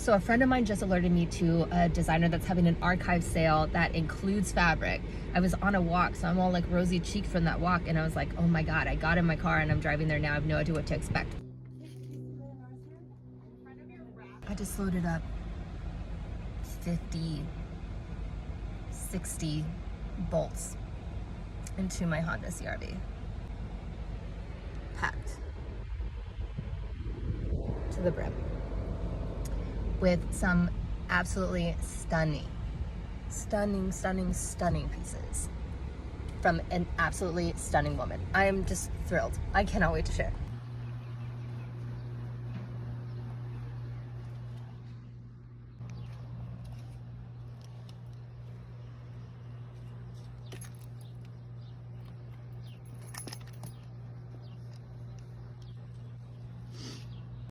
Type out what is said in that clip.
So a friend of mine just alerted me to a designer that's having an archive sale that includes fabric. I was on a walk, so I'm all like rosy cheeked from that walk, and I was like, oh my God, I got in my car and I'm driving there now. I have no idea what to expect. I just loaded up 50, 60 bolts into my Honda CRV. Packed to the brim with some absolutely stunning pieces from an absolutely stunning woman. I am just thrilled. I cannot wait to share.